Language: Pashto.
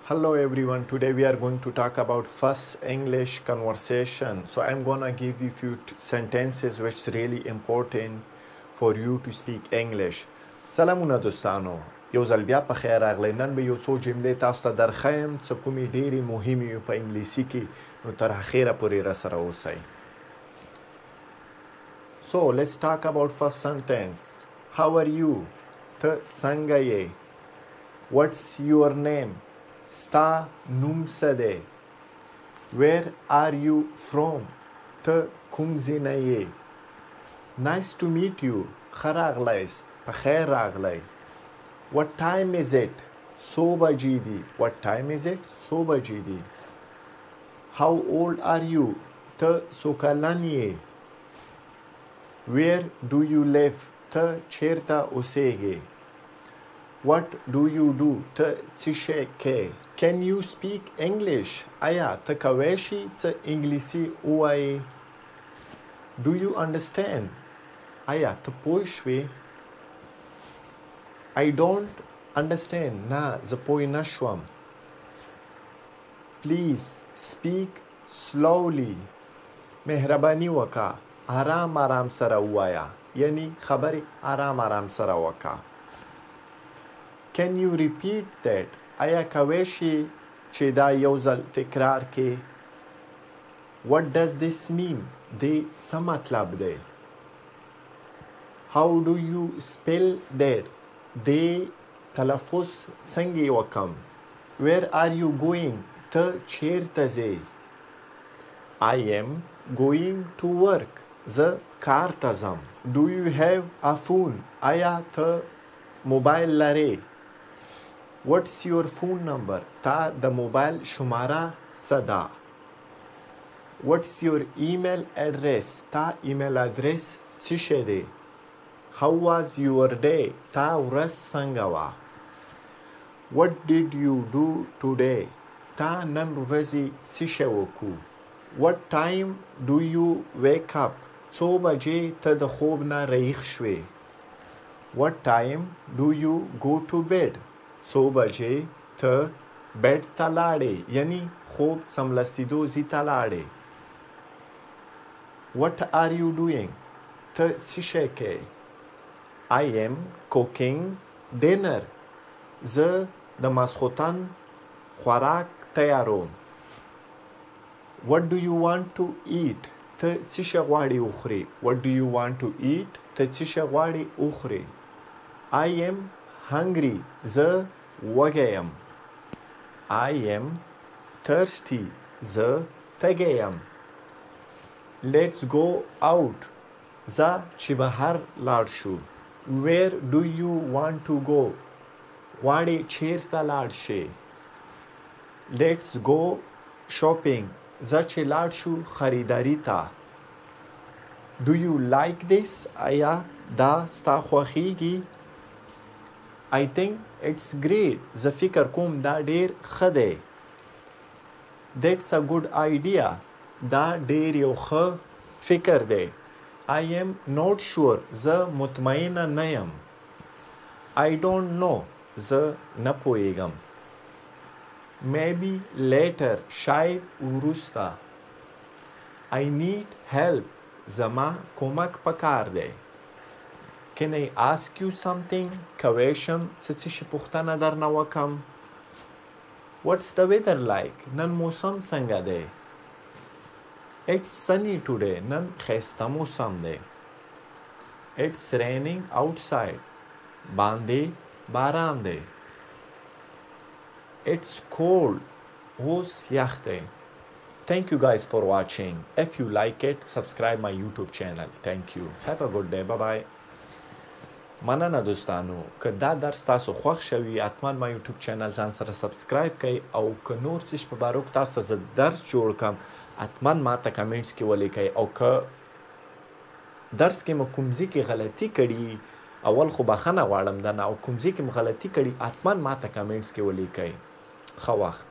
Hello everyone, today we are going to talk about first English conversation. So I'm gonna give you few sentences which is really important for you to speak English. سلامونه دوستانو، یو ځل بیا په خیر راغلی. نن به یو څو جملې تاسو ته درښیم څه کومې ډېرې مهمې وي په انګلیسي کې، نو تر اخره پورې راسره اوسئ. So let's talk about first sentence. How are you? ته څنګه یې؟ What's your name? ستا نوم څه دی؟ Where are you from? ته کوم ځای نه یې؟ Nice to meet you. ښه راغلیست. په خیر راغلی. What time is it? څو بجې دي؟ What time is it? څو بجې دي؟ How old are you? ته څو کلن یې؟ Where do you live? ته چیرته اوسېږې؟ What do you do? ته څه شی کوې؟ Can you speak English? آیا ته کولی شې څه انګلیسي ووایې؟ Do you understand? آیا ته پوه شوې؟ I don't understand. نه زه پوه نه شوم. Please speak slowly. مهرباني وکړه. آرام آرام سره ووایه. یعنی خبرې آرام آرام سره وکړه. Can you repeat that? آیا کولی شې چې دا یو ځل تکرار کې؟ What does this mean? دې څه مطلب دی؟ How do you spell that? دې تلفظ څنګه وکم؟ Where are you going? ته چیرته ځې؟ I am going to work. زه کار ته ځم. Do you have a phone? آیا ته موبایل لرې؟ What's your phone number? تا د موبایل شماره څه ده؟ What's your email address? تا ایمیل ادرس څه شی دی؟ How was your day? تا ورځ څنګه وه؟ What did you do today? تا نن ورځې څه شی وکړو؟ What time do you wake up? څو بجې ته د خوب نه رهیښ شوې؟ What time do you go to bed? څو بجې ته بیډ ته لاړې؟ یعنی خوب څملستېدو ځای ته لاړې. What are you doing? ته څه شی کوې؟ I am cooking dinner. زه د ماسخوتن خوراک تیاروم. What do you want to eat? ته څه شی غواړې وخورې؟ What do you want to eat? ته څه شی غواړې وخورې؟ I am hungry. زه وږی یم. I am thirsty. زه تږی یم. Let's go out. ځه چې بهر لاړ شو. Where do you want to go? غواړې چیرته لاړ شې؟ Let's go shopping. ځه چې لاړ شو خریداري ته. Do you like this? آیا دا ستا خوښیږي؟ I think it's great. زه فکر کوم دا ډیر ښه دی. That's a good idea. دا ډیر یو ښه فکر دی. I am not sure. زه مطمئنه نه یم. I don't know. زه نه پوهیږم. Maybe later. شاید وروسته. I need help. زما کمک پکار دی. Can I ask you something? کولی شم څه شي پوښتنه درنه وکړم؟ What's the weather like? نن موسم څنګه دی؟ It's sunny today. نن ښایسته موسم دی. It's raining outside. باندې باران دی. It's cold. اوس یخ دی. Thank you guys for watching. If you like it, subscribe my YouTube channel. Thank you. Have a good day. Bye-bye. مننه دوستانو، که دا درس تاسو خوښ شوي حتما ما یوټیوب چینل ځان سره سبسکرایب کړئ، او که نور څه په باره کې تاسو ته زه درس جوړ کړم حتما ما ته کمنټس کې ولیکئ، او که درس کې مو کوم ځای کې غلطي کړي اول خو بخښنه غواړم درنه، او کوم ځای کې مو غلطي کړي حتما ما ته کمنټس کې ولیکئ. ښه وخت.